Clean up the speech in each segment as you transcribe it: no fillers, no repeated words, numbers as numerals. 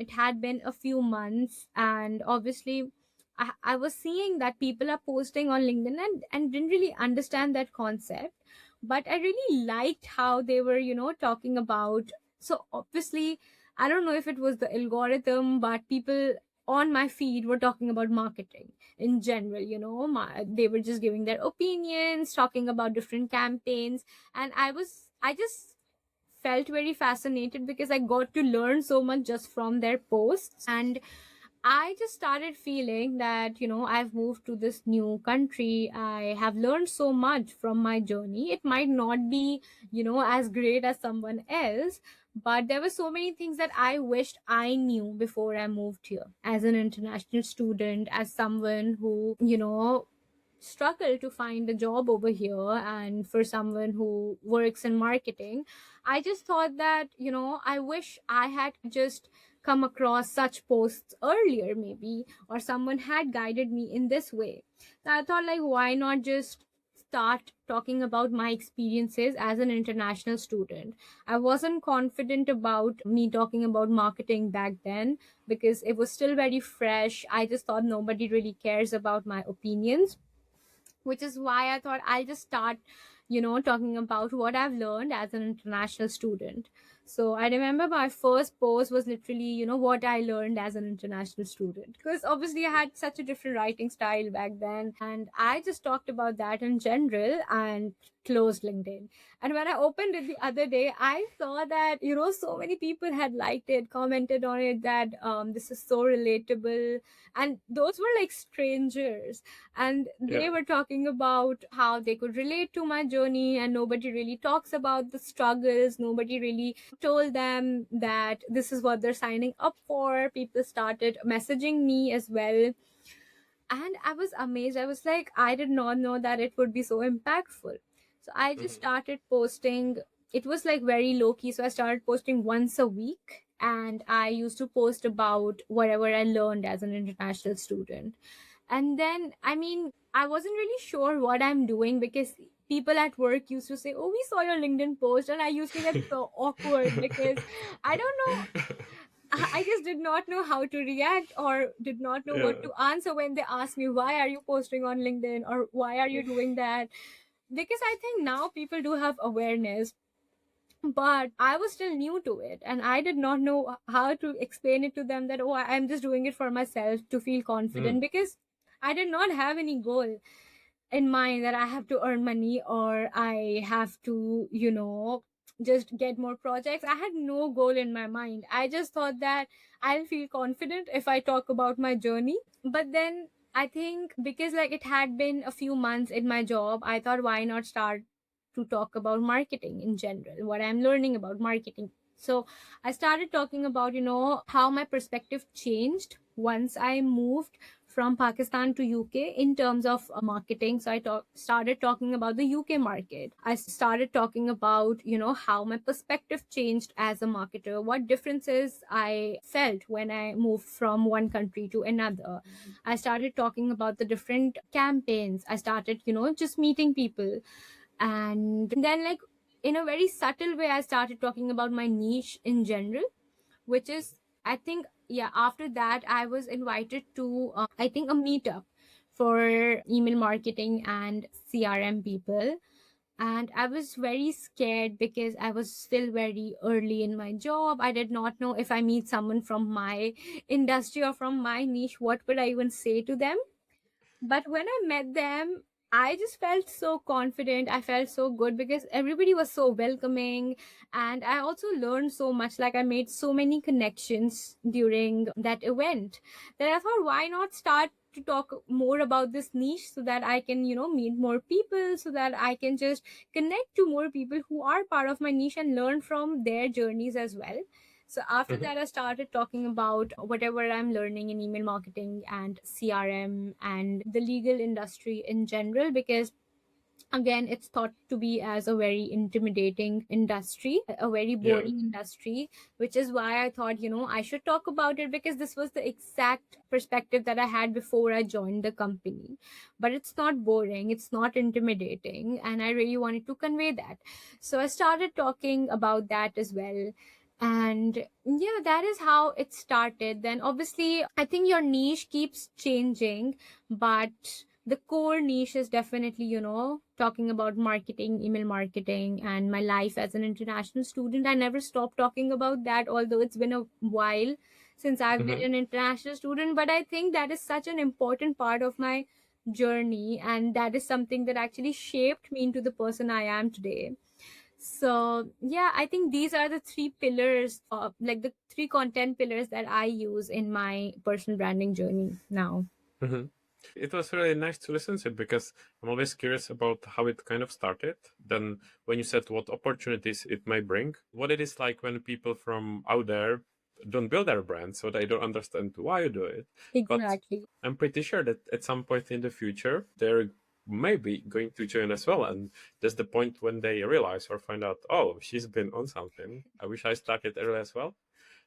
it had been a few months, and obviously I was seeing that people are posting on LinkedIn, and didn't really understand that concept. But I really liked how they were, talking about. So obviously, I don't know if it was the algorithm, but people on my feed were talking about marketing in general. They were just giving their opinions, talking about different campaigns, and I just felt very fascinated because I got to learn so much just from their posts. And I just started feeling that, I've moved to this new country. I have learned so much from my journey. It might not be, as great as someone else, but there were so many things that I wished I knew before I moved here as an international student, as someone who, struggle to find a job over here, and for someone who works in marketing. I just thought that, I wish I had just come across such posts earlier, maybe, or someone had guided me in this way. So I thought, like, why not just start talking about my experiences as an international student. I wasn't confident about me talking about marketing back then because it was still very fresh. I just thought nobody really cares about my opinions, which is why I thought I'll just start, talking about what I've learned as an international student. So I remember my first post was literally, what I learned as an international student. Because obviously I had such a different writing style back then. And I just talked about that in general and closed LinkedIn. And when I opened it the other day, I saw that, so many people had liked it, commented on it, that this is so relatable. And those were like strangers, and Yeah. they were talking about how they could relate to my journey, and nobody really talks about the struggles. Nobody really told them that this is what they're signing up for. People started messaging me as well, and I was amazed. I was like, I did not know that it would be so impactful. So I just Hmm. started posting. It was like very low key, so I started posting once a week, and I used to post about whatever I learned as an international student. And then, I mean, I wasn't really sure what I'm doing because people at work used to say, "Oh, we saw your LinkedIn post." And I used to get so awkward because I don't know, I just did not know how to react or did not know what Yeah. to answer when they asked me, "Why are you posting on LinkedIn?" or "Why are you doing that?" Because I think now people do have awareness, but I was still new to it, and I did not know how to explain it to them that, "Oh, I'm just doing it for myself to feel confident," Mm. because I did not have any goal in mind that I have to earn money or I have to, just get more projects. I had no goal in my mind. I just thought that I'll feel confident if I talk about my journey. But then I think because like it had been a few months in my job, I thought, why not start to talk about marketing in general, what I'm learning about marketing. So I started talking about, how my perspective changed once I moved from Pakistan to UK in terms of marketing. So started talking about the UK market. I started talking about, how my perspective changed as a marketer, what differences I felt when I moved from one country to another. I started talking about the different campaigns. I started, just meeting people. And then, like, in a very subtle way, I started talking about my niche in general, which is, I think, yeah, after that I was invited to I think a meetup for email marketing and CRM people. And I was very scared because I was still very early in my job. I did not know if I meet someone from my industry or from my niche, what would I even say to them. But when I met them, I just felt so confident. I felt so good because everybody was so welcoming. And I also learned so much. Like, I made so many connections during that event that I thought, why not start to talk more about this niche so that I can, meet more people, so that I can just connect to more people who are part of my niche and learn from their journeys as well. So after Mhm. that, I started talking about whatever I'm learning in email marketing and CRM and the legal industry in general, because again, it's thought to be as a very intimidating industry, a very Yeah. boring industry, which is why I thought, I should talk about it, because this was the exact perspective that I had before I joined the company. But it's not boring, it's not intimidating, and I really wanted to convey that. So I started talking about that as well. And yeah, that is how it started. Then obviously I think your niche keeps changing, but the core niche is definitely, talking about marketing, email marketing, and my life as an international student. I never stopped talking about that, although it's been a while since I've been Hmm. an international student. But I think that is such an important part of my journey, and that is something that actually shaped me into the person I am today. So yeah, I think these are the three pillars, like the three content pillars that I use in my personal branding journey now. Hmm. It was really nice to listen to it because I'm always curious about how it kind of started. Then, when you said what opportunities it may bring, what it is like when people from out there don't build their brand, so they don't understand why you do it. But Exactly. I'm pretty sure that at some point in the future, they're maybe going to join as well. And that's the point when they realize or find out, oh, she's been on something. I wish I started early as well.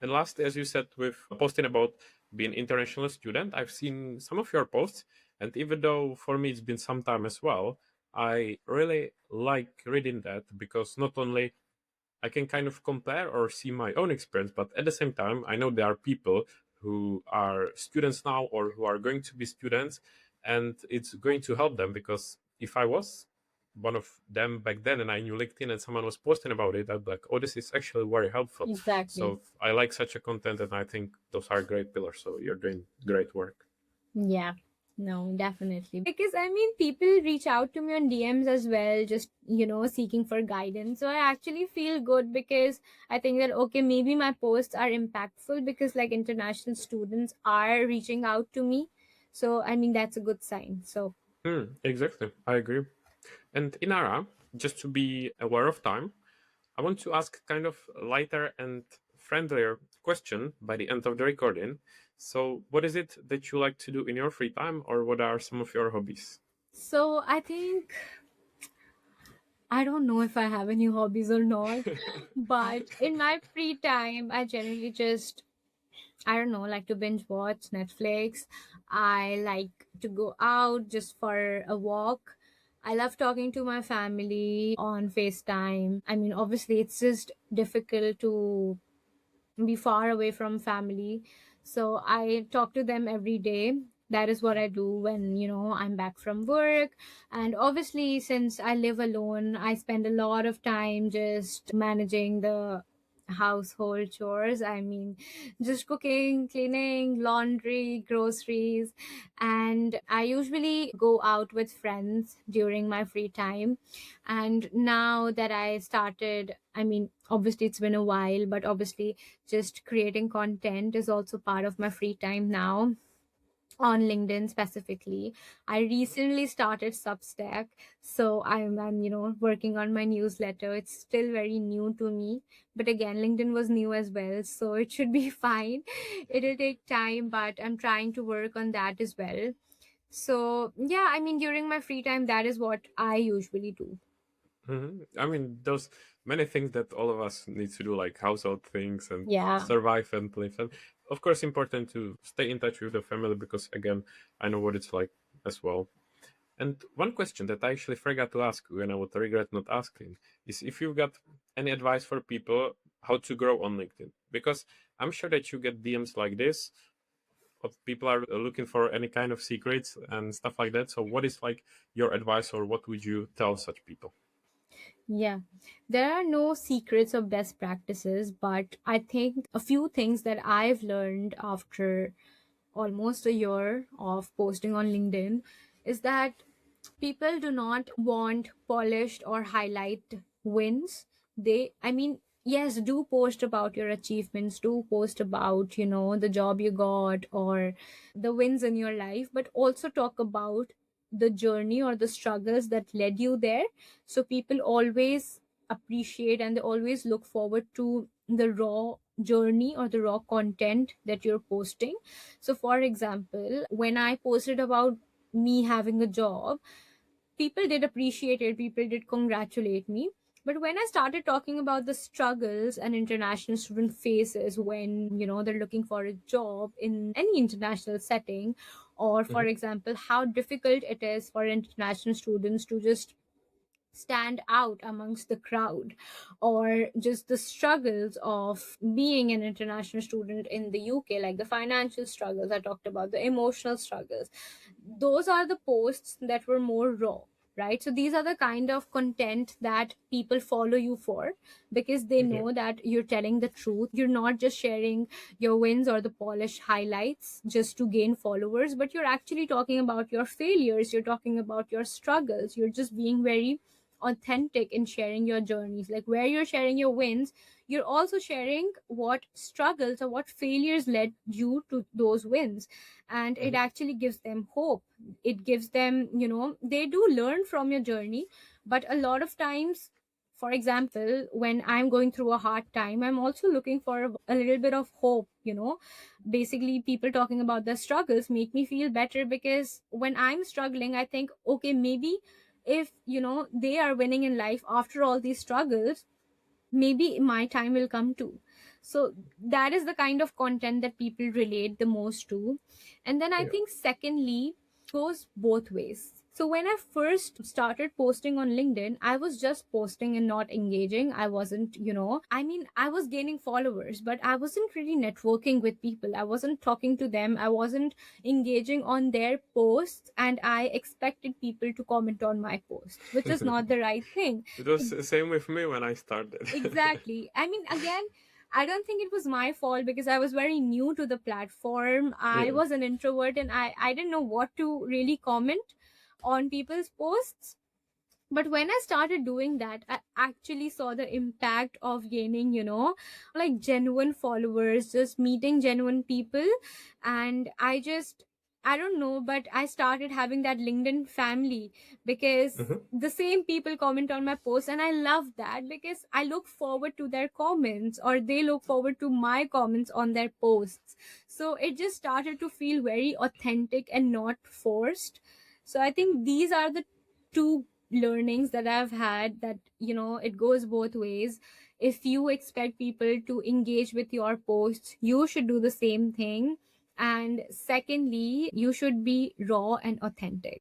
And lastly, as you said, with posting about being international student, I've seen some of your posts, and even though for me it's been some time as well, I really like reading that because not only I can kind of compare or see my own experience, but at the same time, I know there are people who are students now or who are going to be students, and it's going to help them because if I was one of them back then and I knew LinkedIn and someone was posting about it, I'd be like, oh, this is actually very helpful. Exactly. So I like such a content and I think those are great pillars. So you're doing great work. Yeah. No, definitely. Because I mean, people reach out to me on DMs as well, just, seeking for guidance. So I actually feel good because I think that, okay, maybe my posts are impactful because like international students are reaching out to me. So, I mean, that's a good sign. So, Exactly. I agree. And Inara, just to be aware of time, I want to ask kind of lighter and friendlier question by the end of the recording. So, what is it that you like to do in your free time, or what are some of your hobbies? so I think I don't know if I have any hobbies or not, but in my free time, I generally just, I don't know, like to binge watch Netflix. I like to go out just for a walk. I love talking to my family on FaceTime. I mean, obviously, it's just difficult to be far away from family. So I talk to them every day. That is what I do when, I'm back from work. And obviously, since I live alone, I spend a lot of time just managing the household chores. I mean, just cooking, cleaning, laundry, groceries. And I usually go out with friends during my free time. And now that I started, I mean, obviously it's been a while, but obviously just creating content is also part of my free time now on LinkedIn specifically. I recently started Substack, so I'm working on my newsletter. It's still very new to me, but again, LinkedIn was new as well, so it should be fine. It'll take time, but I'm trying to work on that as well. So yeah, I mean, during my free time, that is what I usually do. I mean, those many things that all of us need to do, like household things and Yeah. survive and live. And of course, important to stay in touch with the family because, again, I know what it's like as well. And one question that I actually forgot to ask you, and I would regret not asking, is if you've got any advice for people how to grow on LinkedIn. Because I'm sure that you get DMs like this of people are looking for any kind of secrets and stuff like that. So, what is like your advice, or what would you tell such people? Yeah, there are no secrets or best practices, but I think a few things that I've learned after almost a year of posting on LinkedIn is that people do not want polished or highlight wins. I mean, yes, do post about your achievements, do post about, the job you got or the wins in your life, but also talk about the journey or the struggles that led you there. So people always appreciate and they always look forward to the raw journey or the raw content that you're posting. So for example, when I posted about me having a job, people did appreciate it, people did congratulate me. But when I started talking about the struggles an international student faces when, they're looking for a job in any international setting, or for Hmm. example, how difficult it is for international students to just stand out amongst the crowd, or just the struggles of being an international student in the UK, like the financial struggles I talked about, the emotional struggles. Those are the posts that were more raw, right? So these are the kind of content that people follow you for, because they Yeah. know that you're telling the truth. You're not just sharing your wins or the polished highlights just to gain followers, but you're actually talking about your failures, you're talking about your struggles, you're just being very authentic in sharing your journeys. Like where you're sharing your wins, you're also sharing what struggles or what failures led you to those wins. And it Mhm. actually gives them hope. It gives them, they do learn from your journey. But a lot of times, for example, when I'm going through a hard time, I'm also looking for a little bit of hope. Basically, people talking about their struggles make me feel better, because when I'm struggling, I think, okay, maybe if they are winning in life after all these struggles, maybe my time will come too. So that is the kind of content that people relate the most to. And then I Yeah. think secondly, goes both ways. So when I first started posting on LinkedIn, I was just posting and not engaging. I wasn't, I mean, I was gaining followers, but I wasn't really networking with people. I wasn't talking to them. I wasn't engaging on their posts, and I expected people to comment on my posts, which is not the right thing. It was the same with me when I started. Exactly. I mean, again, I don't think it was my fault, because I was very new to the platform. I Yeah. was an introvert, and I didn't know what to really comment on people's posts. But when I started doing that, I actually saw the impact of gaining, like genuine followers, just meeting genuine people. And I don't know, but I started having that LinkedIn family, because Mhm. the same people comment on my posts, and I love that, because I look forward to their comments, or they look forward to my comments on their posts. So it just started to feel very authentic and not forced. So I think these are the two learnings that I've had, that it goes both ways. If you expect people to engage with your posts, you should do the same thing. And secondly, you should be raw and authentic.